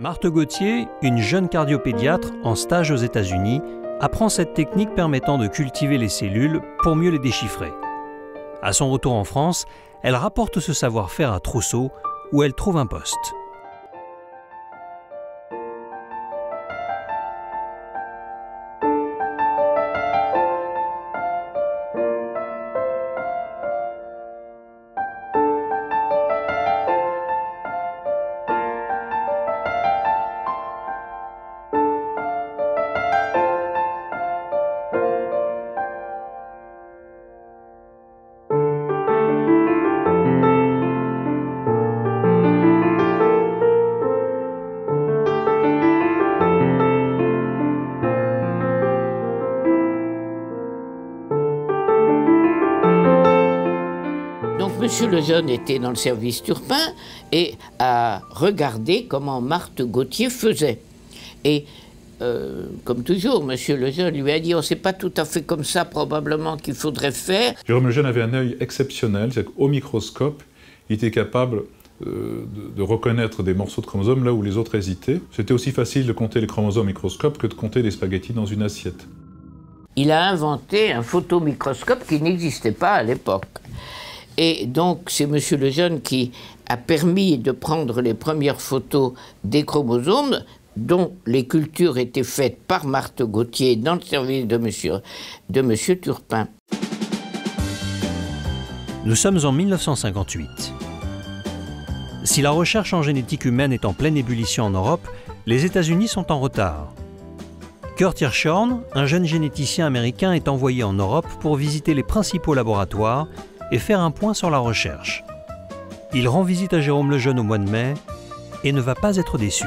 Marthe Gauthier, une jeune cardiopédiatre en stage aux États-Unis, apprend cette technique permettant de cultiver les cellules pour mieux les déchiffrer. À son retour en France, elle rapporte ce savoir-faire à Trousseau, où elle trouve un poste. Donc Monsieur Lejeune était dans le service Turpin et a regardé comment Marthe Gauthier faisait. Et comme toujours, Monsieur Lejeune lui a dit « on ne sait pas tout à fait comme ça probablement qu'il faudrait faire ». Jérôme Lejeune avait un œil exceptionnel, c'est qu'au microscope, il était capable de reconnaître des morceaux de chromosomes là où les autres hésitaient. C'était aussi facile de compter les chromosomes au microscope que de compter des spaghettis dans une assiette. Il a inventé un photomicroscope qui n'existait pas à l'époque. Et donc, c'est M. Lejeune qui a permis de prendre les premières photos des chromosomes, dont les cultures étaient faites par Marthe Gauthier dans le service de M. Turpin. Nous sommes en 1958. Si la recherche en génétique humaine est en pleine ébullition en Europe, les États-Unis sont en retard. Kurt Hirschhorn, un jeune généticien américain, est envoyé en Europe pour visiter les principaux laboratoires et faire un point sur la recherche. Il rend visite à Jérôme Lejeune au mois de mai et ne va pas être déçu.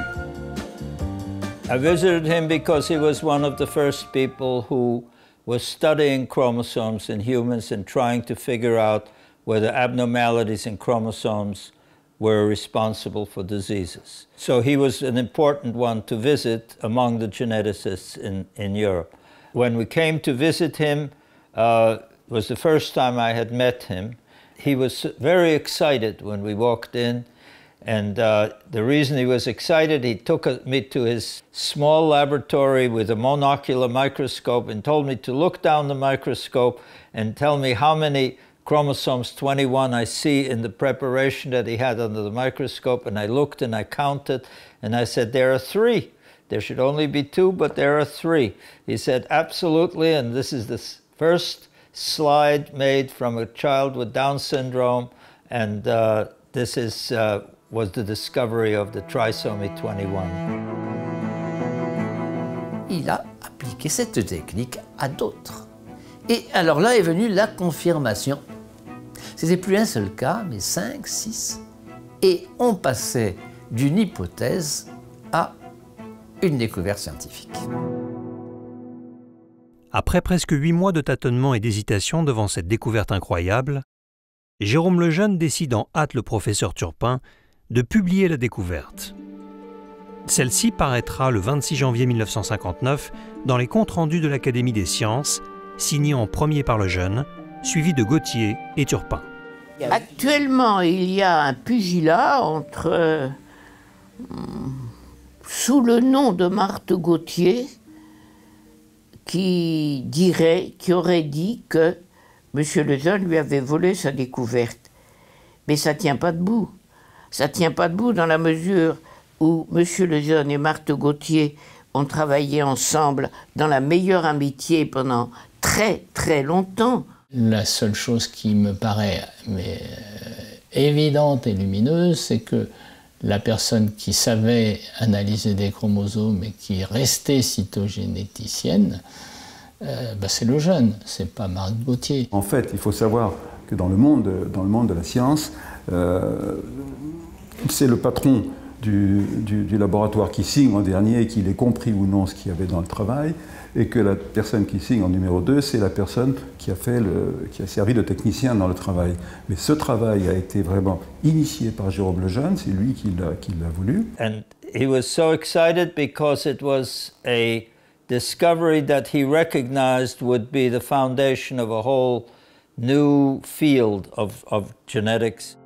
I visited him because he was one of the first people who was studying chromosomes in humans and trying to figure out whether abnormalities in chromosomes were responsible for diseases. So he was an important one to visit among the geneticists in Europe. When we came to visit him, it was the first time I had met him. He was very excited when we walked in, and the reason he was excited, he took me to his small laboratory with a monocular microscope and told me to look down the microscope and tell me how many chromosomes 21 I see in the preparation that he had under the microscope. And I looked and I counted and I said, there are 3. There should only be 2, but there are 3. He said, absolutely, and this is the first slide made from a child with Down syndrome, and this was the discovery of the trisomy 21. Il a appliqué cette technique à d'autres. Et alors là est venue la confirmation. C'était plus un seul cas, mais 5, 6. Et on passait d'une hypothèse à une découverte scientifique. Après presque 8 mois de tâtonnement et d'hésitation devant cette découverte incroyable, Jérôme Lejeune décide en hâte le professeur Turpin de publier la découverte. Celle-ci paraîtra le 26 janvier 1959 dans les comptes rendus de l'Académie des sciences, signée en premier par Lejeune, suivi de Gauthier et Turpin. Actuellement, il y a un pugilat entre, sous le nom de Marthe Gauthier, qui aurait dit que M. Lejeune lui avait volé sa découverte. Mais ça ne tient pas debout. Ça ne tient pas debout dans la mesure où M. Lejeune et Marthe Gauthier ont travaillé ensemble dans la meilleure amitié pendant très très longtemps. La seule chose qui me paraît évidente et lumineuse, c'est que la personne qui savait analyser des chromosomes et qui restait cytogénéticienne, c'est Lejeune, c'est pas Marthe Gauthier. En fait, il faut savoir que dans le monde de la science, c'est le patron du laboratoire qui signe en dernier, qu'il ait compris ou non ce qu'il y avait dans le travail, et que la personne qui signe en numéro 2, c'est la personne qui a servi de technicien dans le travail. Mais ce travail a été vraiment initié par Jérôme Lejeune, c'est lui qui l'a voulu. And he was so excited because it was a discovery that he recognized would be the foundation of a whole new field of genetics.